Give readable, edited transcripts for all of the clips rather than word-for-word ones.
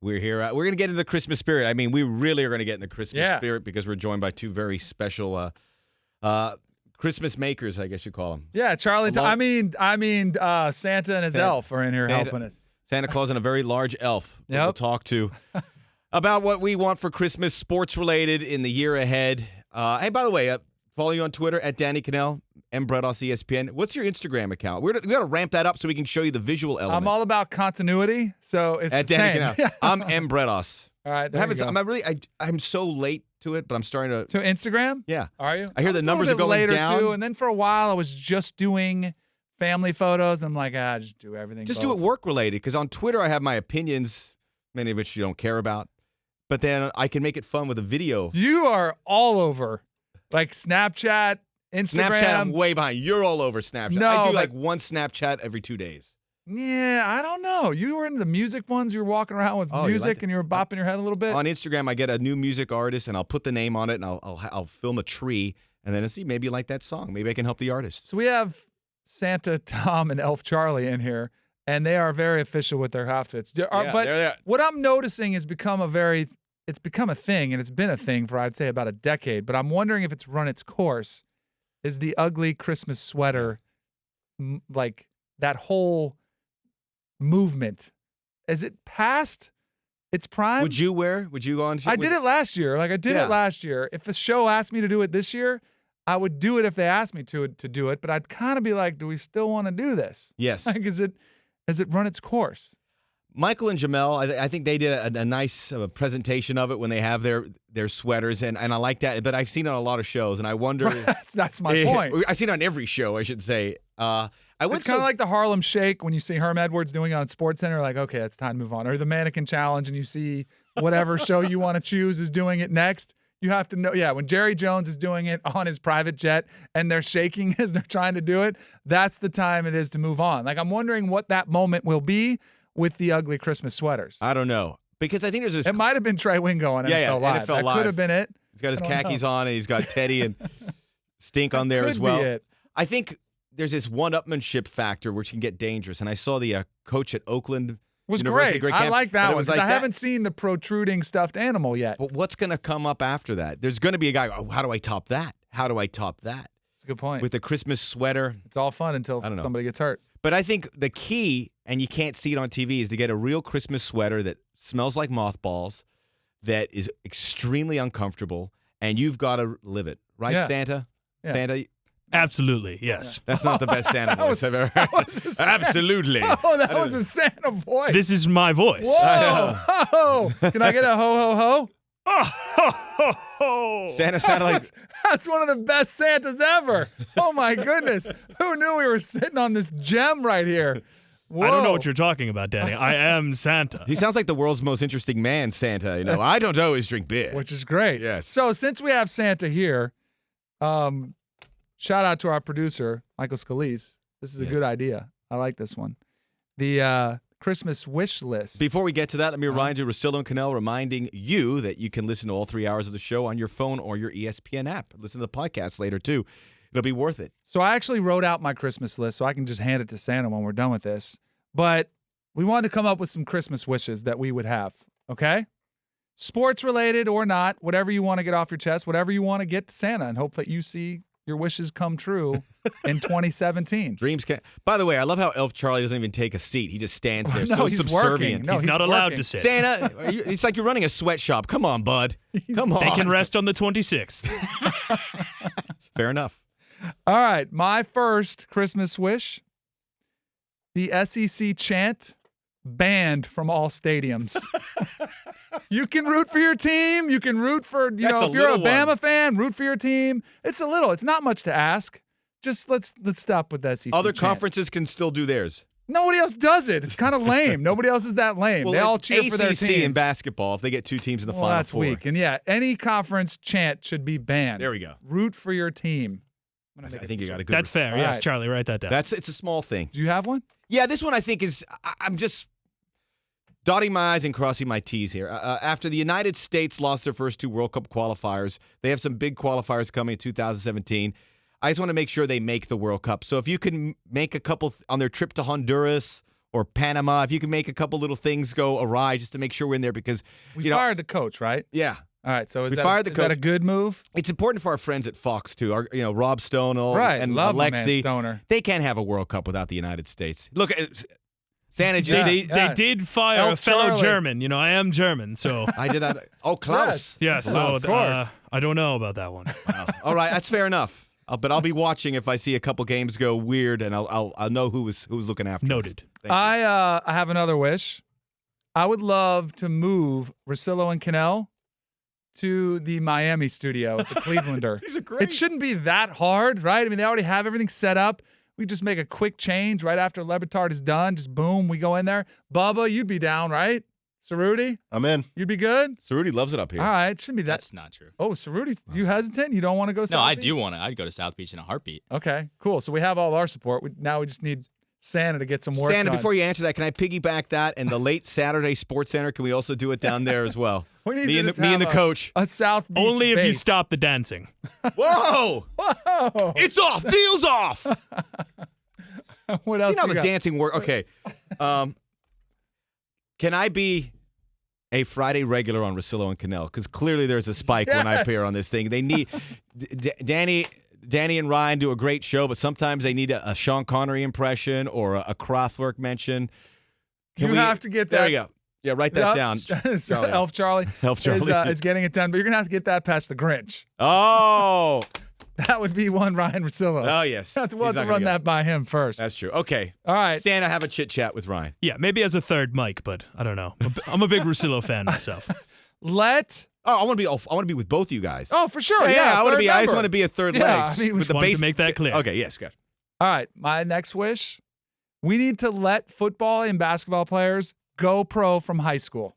We're here. We're going to get into the Christmas spirit. I mean, we really are going to get in the Christmas spirit because we're joined by two very special Christmas makers, I guess you call them. Yeah, Charlie. Santa and his elf are in here helping us. Santa Claus and a very large elf. Yep. We'll talk to about what we want for Christmas, sports related in the year ahead. Hey, by the way, follow you on Twitter at Danny Kanell, MBredos ESPN. What's your Instagram account? We got to ramp that up so we can show you the visual element. I'm all about continuity, so it's at the Danny same. Kanell. I'm MBredos. All right, there you go. I'm so late to it, but I'm starting to Instagram. Yeah, are you? I hear the numbers are going later down too, and then for a while I was just doing family photos. I'm like, just do everything. Just do it work related, because on Twitter I have my opinions, many of which you don't care about, but then I can make it fun with a video. You are all over, like Snapchat, Instagram. Snapchat, I'm way behind. You're all over Snapchat. No, I do like one Snapchat every 2 days. Yeah, I don't know. You were into the music ones. You were walking around with music and you were bopping your head a little bit. On Instagram, I get a new music artist and I'll put the name on it and I'll film a tree and then see, maybe you like that song. Maybe I can help the artist. So we have Santa Tom and Elf Charlie in here, and they are very official with their outfits. But what I'm noticing is it's become a thing, and it's been a thing for, I'd say, about a decade. But I'm wondering if it's run its course. Is the ugly Christmas sweater, like that whole movement, is it past its prime? Would you go on? I did it last year. Like I did it last year. If the show asked me to do it this year, I would do it if they asked me to do it. But I'd kind of be like, do we still want to do this? Yes. Like, has it run its course? Michael and Jamel, I think they did a nice presentation of it when they have their sweaters, and I like that. But I've seen it on a lot of shows, and I wonder. That's my point. I've seen it on every show, I should say. It's kind of like the Harlem Shake when you see Herm Edwards doing it on SportsCenter, like, okay, it's time to move on. Or the Mannequin Challenge, and you see whatever show you want to choose is doing it next. You have to know, when Jerry Jones is doing it on his private jet and they're shaking as they're trying to do it, that's the time it is to move on. Like, I'm wondering what that moment will be with the ugly Christmas sweaters. I don't know. Because I think there's this. It might have been Trey Wingo on NFL Live. NFL Live. That could have been it. He's got his khakis on, and he's got Teddy and Stink on there as well. Be it. I think there's this one-upmanship factor which can get dangerous. And I saw the coach at Oakland was University. Great. I like that one. I haven't seen the protruding stuffed animal yet. But what's going to come up after that? There's going to be a guy, how do I top that? How do I top that? That's a good point. With the Christmas sweater. It's all fun until somebody gets hurt. But I think the key, and you can't see it on TV, is to get a real Christmas sweater that smells like mothballs, that is extremely uncomfortable, and you've got to live it. Right, Santa? Yeah. Santa? Absolutely, yes. That's not the best Santa voice I've ever heard. Absolutely. Oh, that was a Santa voice. This is my voice. Whoa! Oh, can I get a ho, ho, ho? Oh, Santa sounded like... That's one of the best Santas ever. Oh, my goodness. Who knew we were sitting on this gem right here? Whoa. I don't know what you're talking about, Danny. I am Santa. He sounds like the world's most interesting man, Santa. I don't always drink beer. Which is great. Yes. So since we have Santa here, shout out to our producer, Michael Scalise. This is a good idea. I like this one. The Christmas wish list. Before we get to that, let me remind you, Russillo Kanell reminding you that you can listen to all 3 hours of the show on your phone or your ESPN app. Listen to the podcast later, too. It'll be worth it. So I actually wrote out my Christmas list so I can just hand it to Santa when we're done with this. But we wanted to come up with some Christmas wishes that we would have, okay? Sports related or not, whatever you want to get off your chest, whatever you want to get to Santa, and hope that you see your wishes come true in 2017. Dreams can. By the way, I love how Elf Charlie doesn't even take a seat. He just stands there, he's subservient. No, he's not allowed to sit. Santa, it's like you're running a sweatshop. Come on, bud. Come on. They can rest on the 26th. Fair enough. All right, my first Christmas wish, the SEC chant banned from all stadiums. You can root for your team. You can root for, if you're a Bama fan, root for your team. It's not much to ask. Just let's stop with that SEC Other chant. conferences can still do theirs. Nobody else does it. It's kind of lame. Nobody else is that lame. Well, they all cheer for their ACC team. in basketball, if they get 2 teams in the Final that's Four. weak. And any conference chant should be banned. There we go. Root for your team. I think you got a good. That's fair. Yes, right. Charlie, write that down. It's a small thing. Do you have one? Yeah, this one I think is. I'm just dotting my I's and crossing my T's here. After the United States lost their first 2 World Cup qualifiers, they have some big qualifiers coming in 2017. I just want to make sure they make the World Cup. So if you can make a couple on their trip to Honduras or Panama. If you can make a couple little things go awry just to make sure we're in there because, we fired the coach, right? Yeah. All right, so is We fired the that a coach. good move? It's important for our friends at Fox, too. Our, Rob Stonell Right, and love my man Alexi. Stoner. They can't have a World Cup without the United States. Look, Santa, did you Yeah. see? They did fire Elf a fellow Charlie. German. I am German, so. I did not. Oh, Klaus. Yeah, so of course. I don't know about that one. All right, that's fair enough. But I'll be watching if I see a couple games go weird, and I'll know who's looking after us. Noted. Thank you. I have another wish. I would love to move Russillo and Kanell to the Miami studio at the Clevelander. These are great. It shouldn't be that hard, right? I mean, they already have everything set up. We just make a quick change right after Lebitard is done. Just boom, we go in there. Bubba, you'd be down, right? Cerruti, I'm in. you'd be good? Cerruti loves it up here. All right, it shouldn't be that. That's not true. Oh, Cerruti, you hesitant? You don't want to go to No, South I Beach? do want to. I'd go to South Beach in a heartbeat. Okay, cool. So we have all our support. Now we just need Santa to get some work Santa, done. before you answer that, can I piggyback that and the late Saturday Sports Center? Can we also do it down there as well? We need me to and just me and the have coach. a South Beach Only if you base. stop the dancing. Whoa! Whoa! It's off. Deal's off. What else? See how we the got? dancing work? Okay. Can I be a Friday regular on Russillo and Kanell? Because clearly there's a spike when I appear on this thing. They need Danny and Ryan do a great show, but sometimes they need a Sean Connery impression or a Kraftwerk mention. You have to get that. There you go. Yeah, write that down. Charlie. Elf Charlie. Elf Charlie. is getting it done, but you're gonna have to get that past the Grinch. Oh. That would be one Ryan Russillo. Oh, yes. We'll have He's to not run gonna get that by him first. That's true. Okay. All right. Santa, have a chit-chat with Ryan. Yeah, maybe as a third mic, but I don't know. I'm a big Russillo fan myself. I want to be with both of you guys. Oh, for sure. Yeah, I want to third be. I just member. want to be a third Yeah, leg. I mean, we with the wanted to base. make that clear. Okay. Yes. Good. All right. My next wish: we need to let football and basketball players go pro from high school.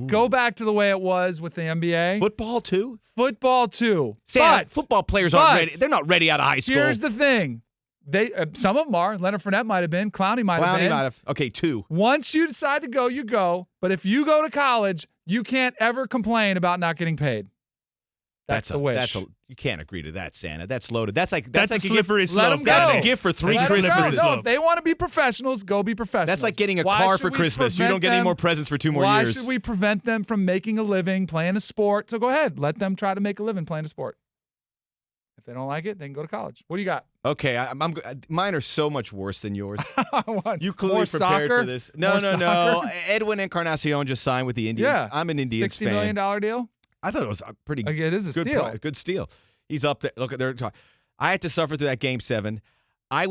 Go back to the way it was with the NBA. Football too. Football too. Santa, But football players aren't ready. They're not ready out of high school. here's the thing: they some of them are. Leonard Fournette might have been. Clowney might have been. Okay, two. Once you decide to go, you go. But if you go to college, you can't ever complain about not getting paid. That's the wish. You can't agree to that, Santa. That's loaded. That's like That's a a gift. slippery slope. Let 'em go. That's a gift for three Let 'em Christmas. go. Christmases. Slippery No, slope. if they want to be professionals, go be professionals. That's like getting a Why car should for we Christmas. You prevent don't get any them- more presents for 2 more Why years. should we prevent them from making a living playing a sport? So go ahead. Let them try to make a living playing a sport. If they don't like it, they can go to college. What do you got? Okay, mine are so much worse than yours. What? You clearly More prepared soccer? for this. No. More soccer? Edwin Encarnacion just signed with the Indians. Yeah. I'm an Indians $60 fan. million deal? I thought it was a pretty Like, it is a good steal. good steal. He's up there. Look at their. I had to suffer through that Game 7. I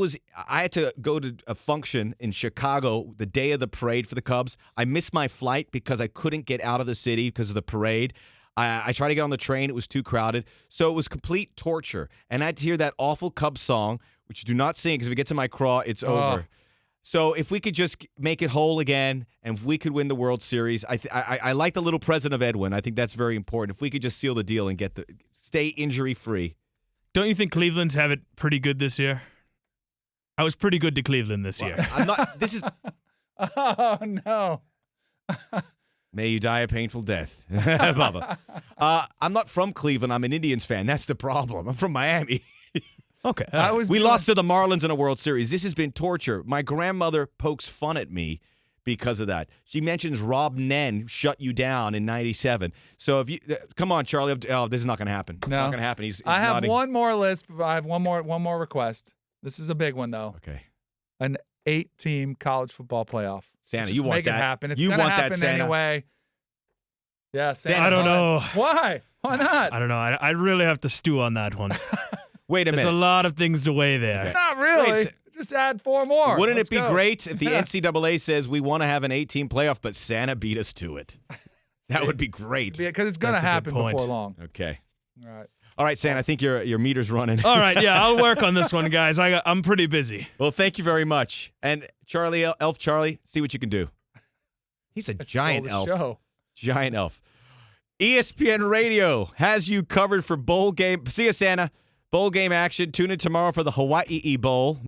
had to go to a function in Chicago the day of the parade for the Cubs. I missed my flight because I couldn't get out of the city because of the parade. I tried to get on the train. It was too crowded. So it was complete torture. And I had to hear that awful Cubs song, which you do not sing because if it gets in my craw, it's over. So if we could just make it whole again, and if we could win the World Series, I like the little present of Edwin. I think that's very important. If we could just seal the deal and stay injury-free. Don't you think Cleveland's have it pretty good this year? I was pretty good to Cleveland this year. I'm not. This is. Oh, no. May you die a painful death, Bubba. I'm not from Cleveland. I'm an Indians fan. That's the problem. I'm from Miami. Okay. We lost to the Marlins in a World Series. This has been torture. My grandmother pokes fun at me because of that. She mentions Rob Nen shut you down in '97. So if you come on, Charlie. Oh, this is not going to happen. It's not going to happen. He's I have nodding. one more list. But I have one more request. This is a big one, though. Okay. An 8-team college football playoff. Santa, Just you want make that? it happen. It's You gonna want that, happen Santa? anyway. Yeah, Santa. I don't know. Why? Why not? I don't know. I really have to stew on that one. Wait a There's minute. a lot of things to weigh there. Okay. Not really. Wait, Just add 4 more. Wouldn't Let's it be go. great if the NCAA says we want to have an 8-team playoff, but Santa beat us to it? That would be great. Because it's going to That's a good happen point. before long. Okay. All right. Santa, I think your meter's running. All right, yeah, I'll work on this one, guys. I'm pretty busy. Well, thank you very much. And Charlie, Elf Charlie, see what you can do. He's a Let's giant stole the elf. show. Giant elf. ESPN Radio has you covered for bowl game. See you, Santa. Bowl game action. Tune in tomorrow for the Hawaii Bowl.